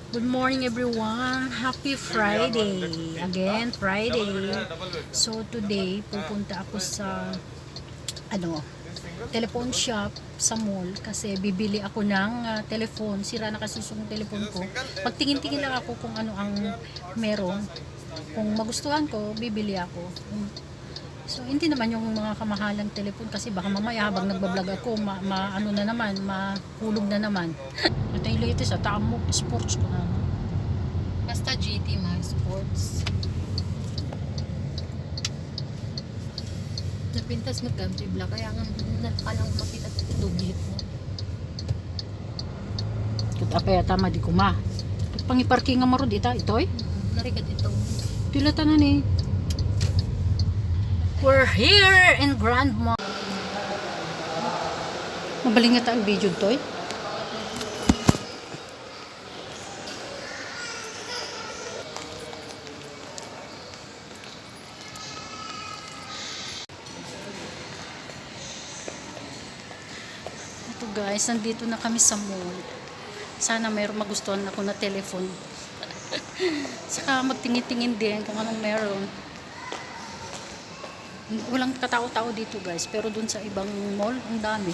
Good morning everyone. Happy Friday. Again, Friday. So today, pupunta ako sa telephone shop sa mall kasi bibili ako ng telephone. Sira na kasi yung telephone ko. Pagtingin-tingin lang ako kung ano ang meron. Kung magustuhan ko, bibili ako. So hindi naman yung mga kamahalang telephone kasi baka mamaya habang nagbablog ako, ano na naman, mahulog na naman. Ito yung latest, tamo sports ko na. Basta GT mga sports. Napintas mo gamit black kaya nga nakalang makita dublit mo. Kat apa tama di kuma. Kat pangiparking nga marod ita itoy. Narikat ito. Tila tanan eh. We're here in Grand Mall. Mabaling nga ta ang video toy. Ito guys, nandito na kami sa mall. Sana mayroong magustuhan ako na telephone. Saka magtingin-tingin din kung anong meron. Walang katao-tao dito guys, pero dun sa ibang mall ang dami.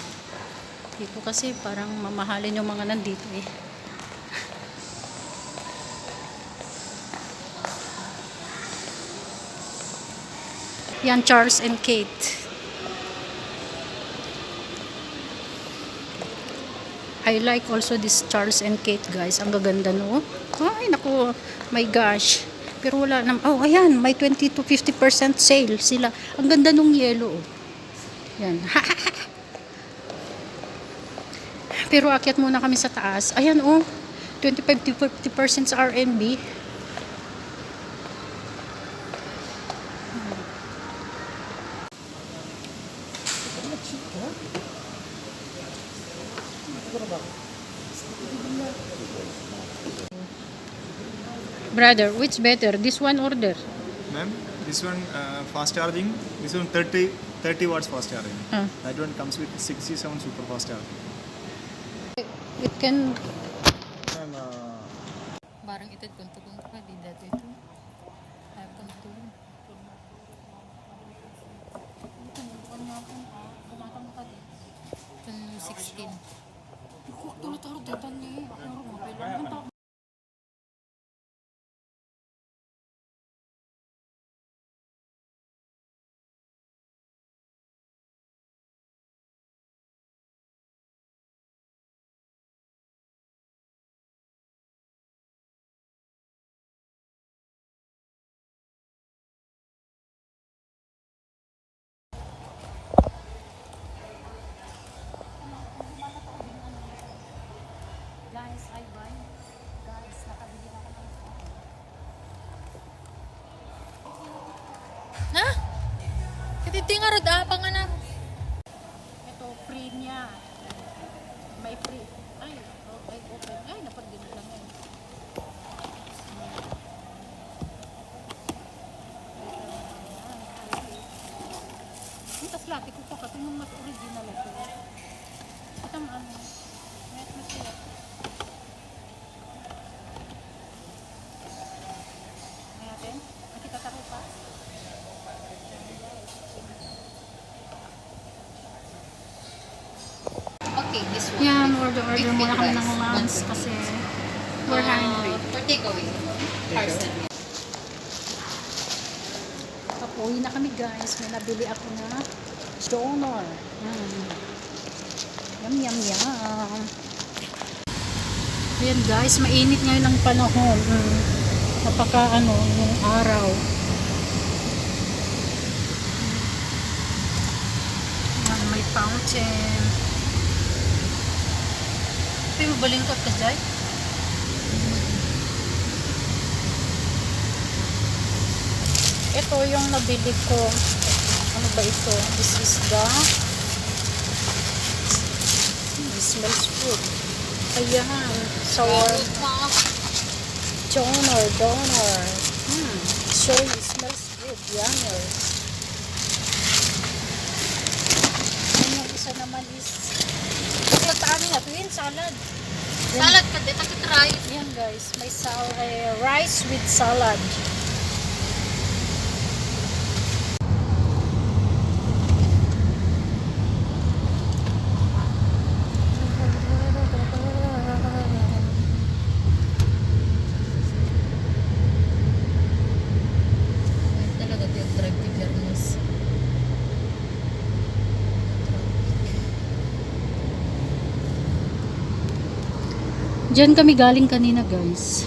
Dito kasi parang mamahalin yung mga nandito eh. Yan, Charles and Kate. I like also this Charles and Kate guys. Ang gaganda no. Ay naku, my gosh. Pero wala naman. Oh, ayan. May 20 to 50% sale sila. Ang ganda nung yellow. Yan. Pero akyat muna kami sa taas. Ayan oh. 25 to 50% sa RMB. Brother, which better? This one order? Ma'am, this one fast charging. This one 30 watts fast charging. That one comes with 67 super fast charging. It can... Ma'am, Barang ito kunto-kunto ka di dati ito. Ay kunto. Ito 16. Tulad-tulad dito ni. Guys, I buy. Guys, nakabili na ako ng... Ha? Katitinga rod apa nga na. Ito, free niya. May free. Ay, okay, open. Ay, napag-ganit lang yan. Ang taslati ko pa kasi nung mas original ito. Ito ang ano. Met na siya. Ngayon, nakita taro pa. Okay, this one. Yan, order With muna kami rice. ng lunch kasi we're hungry. For takeaway. Parcel. Papuwi na kami guys. May nabili ako na donor. Yum, yum, yum. Ayan guys, mainit ngayon ang panahon. Napaka yung araw. Yan, may fountain. Pero balingkot ka dyan? Ito yung nabili ko. Ano ba ito? This is the it smells good. Ayan. Sour donor. Sure, it smells good. Yummy. And yung isa naman is chocolate ano na ito yun? Salad. Salad ka, dito ka try. Yan guys, may rice with salad. Talaga ito yung drive to Biyernes. Diyan kami galing kanina guys.